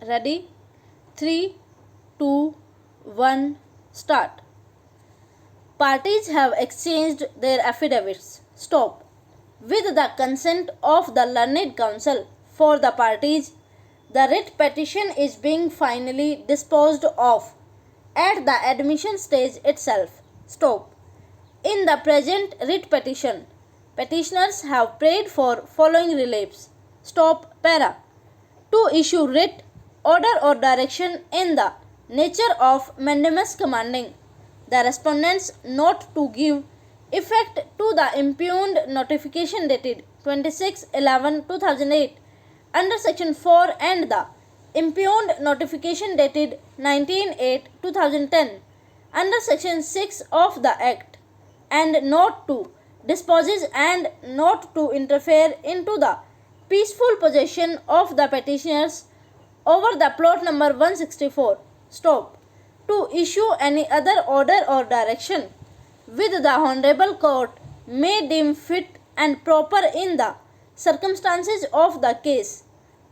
Ready? 3, 2, 1, start. Parties have exchanged their affidavits. Stop. With the consent of the learned counsel for the parties, the writ petition is being finally disposed of at the admission stage itself. Stop. In the present writ petition, petitioners have prayed for following reliefs. Stop. Para. To issue writ, order or direction in the nature of mandamus commanding the respondents not to give effect to the impugned notification dated 26/11/2008 under section 4 and the impugned notification dated 19/8/2010 under section 6 of the act, and not to dispose and not to interfere into the peaceful possession of the petitioners over the plot number 164. Stop. To issue any other order or direction with the Honorable Court may deem fit and proper in the circumstances of the case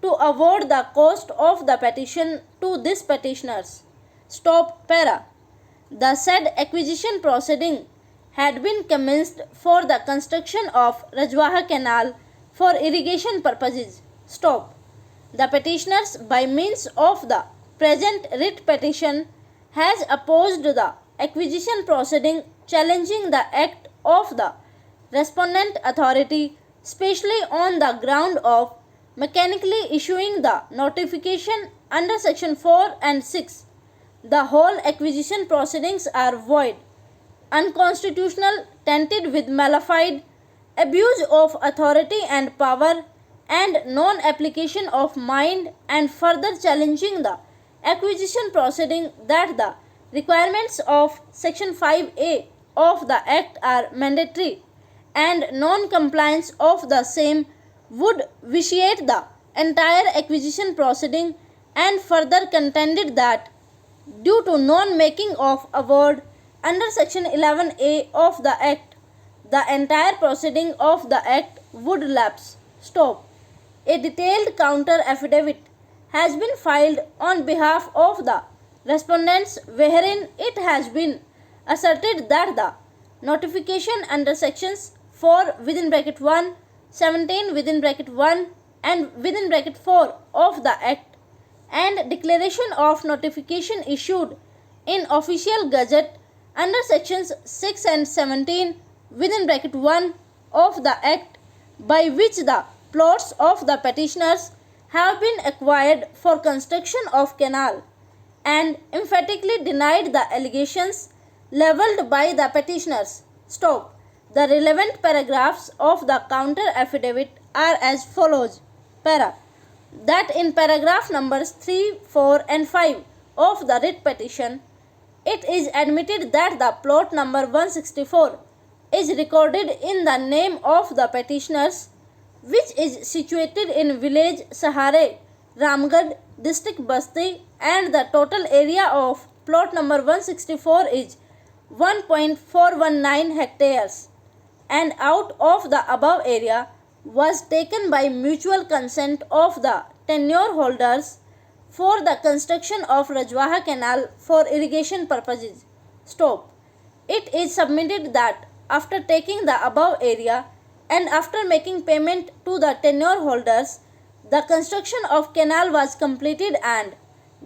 to award the cost of the petition to these petitioners. Stop. Para. The said acquisition proceeding had been commenced for the construction of Rajwaha Canal for irrigation purposes. Stop. The petitioners, by means of the present writ petition, has opposed the acquisition proceeding challenging the act of the respondent authority, specially on the ground of mechanically issuing the notification under section 4 and 6. The whole acquisition proceedings are void, unconstitutional, tainted with malified, abuse of authority and power, and non-application of mind, and further challenging the acquisition proceeding that the requirements of section 5A of the act are mandatory, and non-compliance of the same would vitiate the entire acquisition proceeding, and further contended that due to non-making of award under section 11A of the act, the entire proceeding of the act would lapse. Stop. A detailed counter affidavit has been filed on behalf of the respondents, wherein it has been asserted that the notification under sections 4 (1), 17 (1), and 4 of the act, and declaration of notification issued in official gazette under sections 6 and 17 (1) of the act, by which the plots of the petitioners have been acquired for construction of canal, and emphatically denied the allegations levelled by the petitioners. Stop. The relevant paragraphs of the counter affidavit are as follows. Para. That in paragraph numbers 3, 4 and 5 of the writ petition, it is admitted that the plot number 164 is recorded in the name of the petitioners, which is situated in village Sahare, Ramgarh, district Basti, and the total area of plot number 164 is 1.419 hectares, and out of the above area was taken by mutual consent of the tenure holders for the construction of Rajwaha Canal for irrigation purposes. Stop. It is submitted that after taking the above area and after making payment to the tenure holders, the construction of canal was completed, and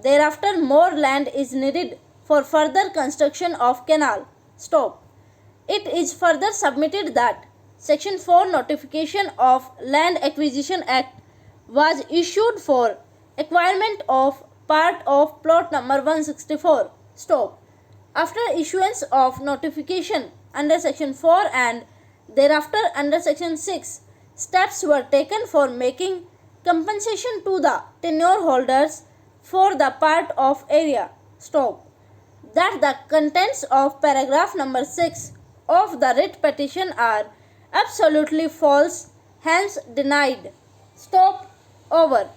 thereafter more land is needed for further construction of canal. Stop. It is further submitted that section 4 notification of Land Acquisition Act was issued for acquirement of part of plot number 164. Stop. After issuance of notification under section 4 and thereafter under section 6, steps were taken for making compensation to the tenure holders for the part of area. Stop. That the contents of paragraph number 6 of the writ petition are absolutely false, hence denied. Stop. Over.